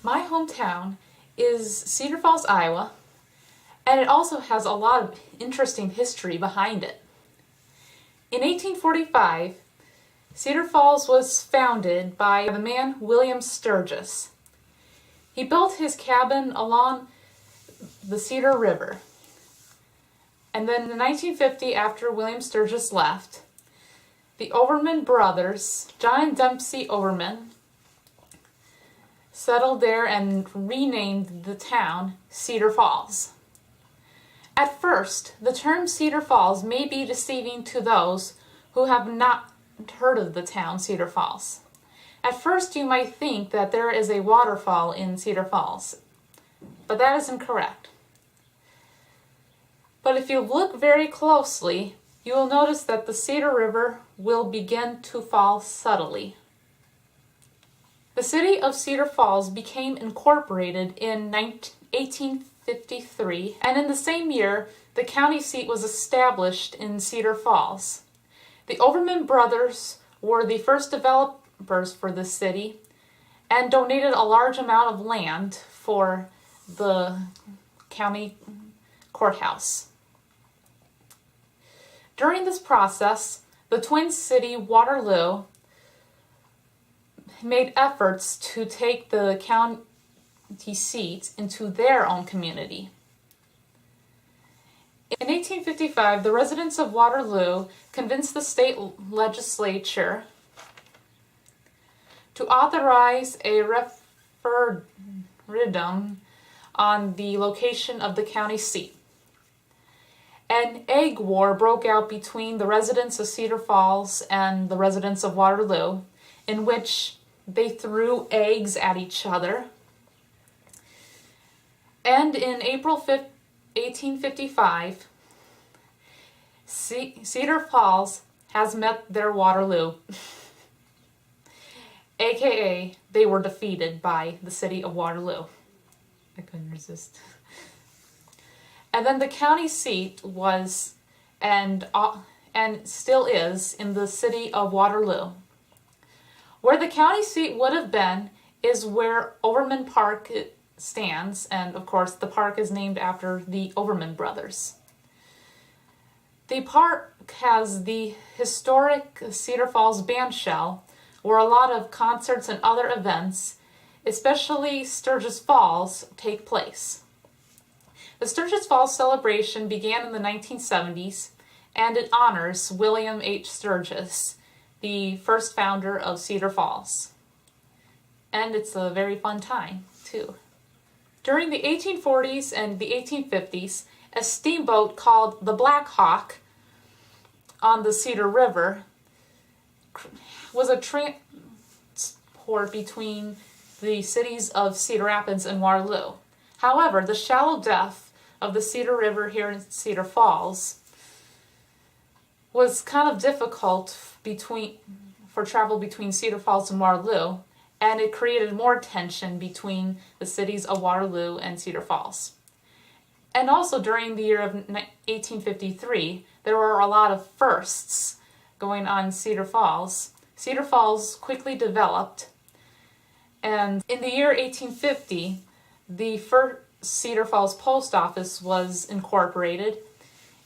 My hometown is Cedar Falls, Iowa, and it also has a lot of interesting history behind it. In 1845, Cedar Falls was founded by the man William Sturgis. He built his cabin along the Cedar River. And then in 1950, after William Sturgis left, the Overman brothers, John and Dempsey Overman, settled there and renamed the town Cedar Falls. At first, the term Cedar Falls may be deceiving to those who have not heard of the town Cedar Falls. At first, you might think that there is a waterfall in Cedar Falls, but that is incorrect. But if you look very closely, you will notice that the Cedar River will begin to fall subtly. The city of Cedar Falls became incorporated in 1853, and in the same year, the county seat was established in Cedar Falls. The Overman brothers were the first developers for the city and donated a large amount of land for the county courthouse. During this process, the Twin City Waterloo made efforts to take the county seat into their own community. In 1855, the residents of Waterloo convinced the state legislature to authorize a referendum on the location of the county seat. An egg war broke out between the residents of Cedar Falls and the residents of Waterloo, in which they threw eggs at each other. And in April 1855, Cedar Falls has met their Waterloo, aka they were defeated by the city of Waterloo. I couldn't resist. And then the county seat was, and still is, in the city of Waterloo. Where the county seat would have been is where Overman Park stands, and of course the park is named after the Overman brothers. The park has the historic Cedar Falls bandshell, where a lot of concerts and other events, especially Sturgis Falls, take place. The Sturgis Falls celebration began in the 1970s, and it honors William H. Sturgis, the first founder of Cedar Falls. And it's a very fun time, too. During the 1840s and the 1850s, a steamboat called the Black Hawk on the Cedar River was a transport between the cities of Cedar Rapids and Waterloo. However, the shallow depth of the Cedar River here in Cedar Falls was kind of difficult for travel between Cedar Falls and Waterloo, and it created more tension between the cities of Waterloo and Cedar Falls. And also during the year of 1853, there were a lot of firsts going on in Cedar Falls. Cedar Falls quickly developed, and in the year 1850, the first Cedar Falls Post Office was incorporated.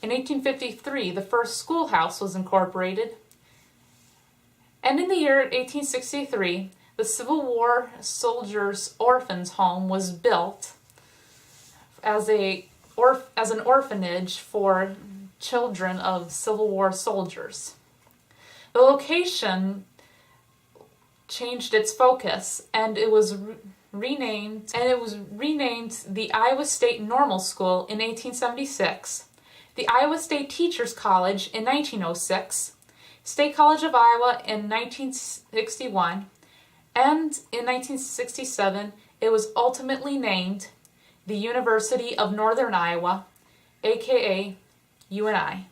In 1853, the first schoolhouse was incorporated. And in the year 1863, the Civil War Soldiers' Orphans Home was built as an orphanage for children of Civil War soldiers. The location changed its focus, and it was renamed the Iowa State Normal School in 1876, the Iowa State Teachers College in 1906, State College of Iowa in 1961, and in 1967 it was ultimately named the University of Northern Iowa, aka UNI.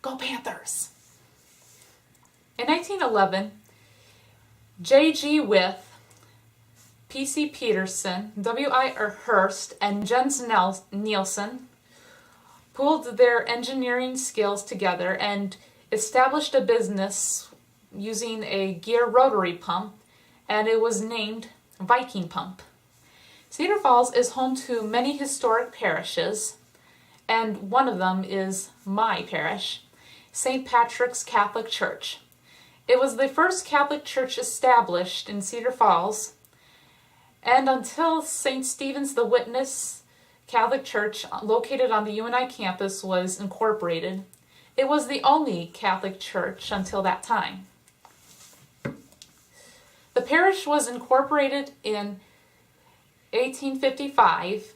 Go Panthers! In 1911, J.G. With, P.C. Peterson, W.I. Hurst, and Jens Nielsen pooled their engineering skills together and established a business using a gear rotary pump, and it was named Viking pump. Cedar Falls is home to many historic parishes, and one of them is my parish, St. Patrick's Catholic Church. It was the first Catholic church established in Cedar Falls, and until St. Stephen's the Witness Catholic Church, located on the UNI campus, was incorporated, it was the only Catholic church until that time. The parish was incorporated in 1855,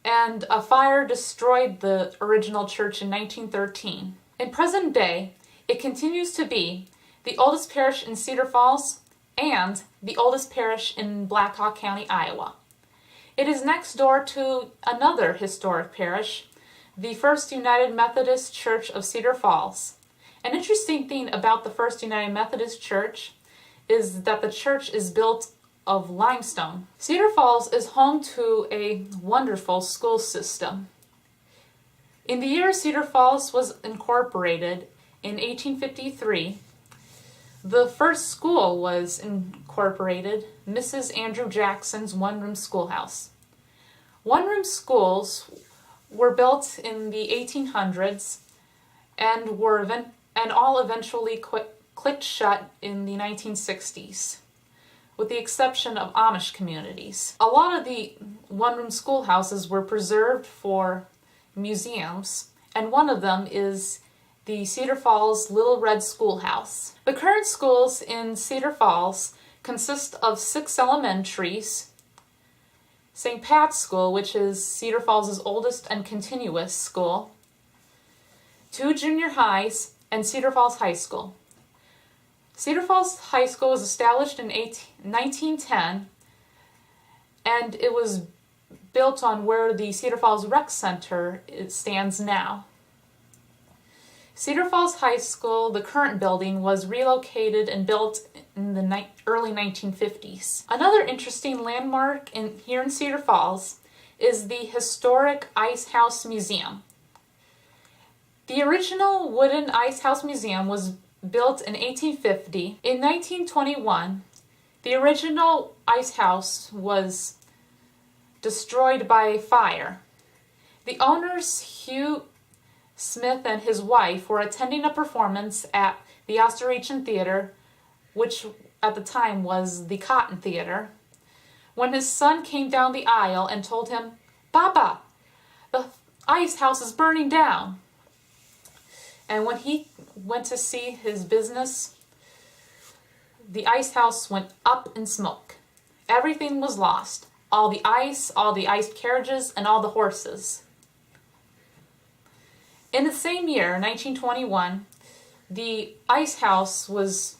and a fire destroyed the original church in 1913. In present day, it continues to be the oldest parish in Cedar Falls and the oldest parish in Black Hawk County, Iowa. It is next door to another historic parish, the First United Methodist Church of Cedar Falls. An interesting thing about the First United Methodist Church is that the church is built of limestone. Cedar Falls is home to a wonderful school system. In the year Cedar Falls was incorporated in 1853, the first school was incorporated, Mrs. Andrew Jackson's one-room schoolhouse. One-room schools were built in the 1800s and all eventually clicked shut in the 1960s, with the exception of Amish communities. A lot of the one-room schoolhouses were preserved for museums, and one of them is the Cedar Falls Little Red Schoolhouse. The current schools in Cedar Falls consist of 6 elementaries, St. Pat's School, which is Cedar Falls' oldest and continuous school, 2 junior highs, and Cedar Falls High School. Cedar Falls High School was established in 1910, and it was built on where the Cedar Falls Rec Center stands now. Cedar Falls High School, the current building, was relocated and built in the early 1950s. Another interesting landmark here in Cedar Falls is the historic Ice House Museum. The original wooden Ice House Museum was built in 1850. In 1921, the original ice house was destroyed by fire. The owners, Hugh Smith and his wife, were attending a performance at the Osterreich Theater, which at the time was the Cotton Theater, when his son came down the aisle and told him, "Papa, the ice house is burning down." And when he went to see his business, the ice house went up in smoke. Everything was lost. All the ice carriages, and all the horses. In the same year, 1921, the ice house was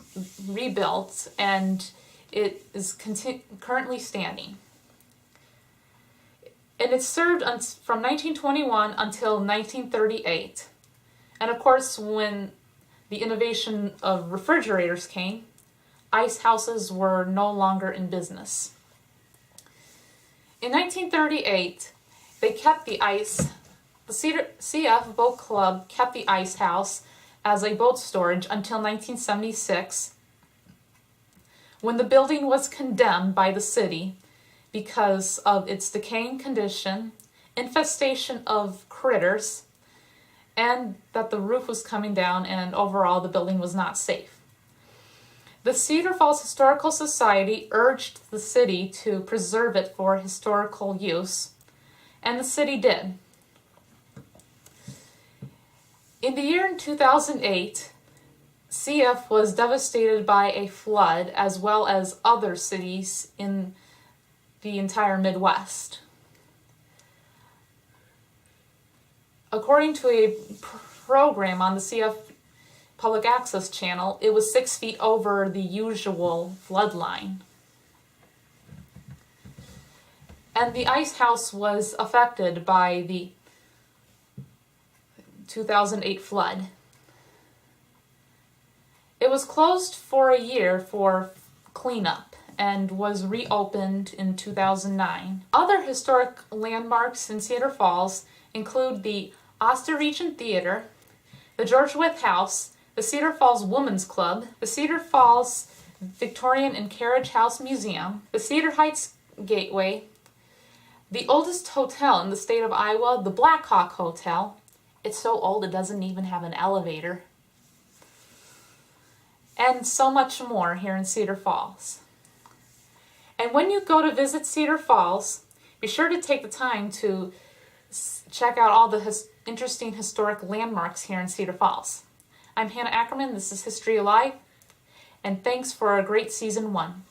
rebuilt and it is currently standing. And it served from 1921 until 1938. And of course, when the innovation of refrigerators came, ice houses were no longer in business. In 1938, they kept the CF Boat Club kept the ice house as a boat storage until 1976, when the building was condemned by the city because of its decaying condition, infestation of critters, and that the roof was coming down and overall the building was not safe. The Cedar Falls Historical Society urged the city to preserve it for historical use, and the city did. In the year 2008, CF was devastated by a flood, as well as other cities in the entire Midwest. According to a program on the CF Public Access Channel, it was 6 feet over the usual flood line. And the ice house was affected by the 2008 flood. It was closed for a year for cleanup and was reopened in 2009. Other historic landmarks in Cedar Falls include the Osterreich Theater, the George Wythe House, the Cedar Falls Women's Club, the Cedar Falls Victorian and Carriage House Museum, the Cedar Heights Gateway, the oldest hotel in the state of Iowa, the Black Hawk Hotel. It's so old it doesn't even have an elevator. And so much more here in Cedar Falls. And when you go to visit Cedar Falls, be sure to take the time to check out all the interesting historic landmarks here in Cedar Falls. I'm Hannah Ackerman, this is History Alive, and thanks for a great Season 1.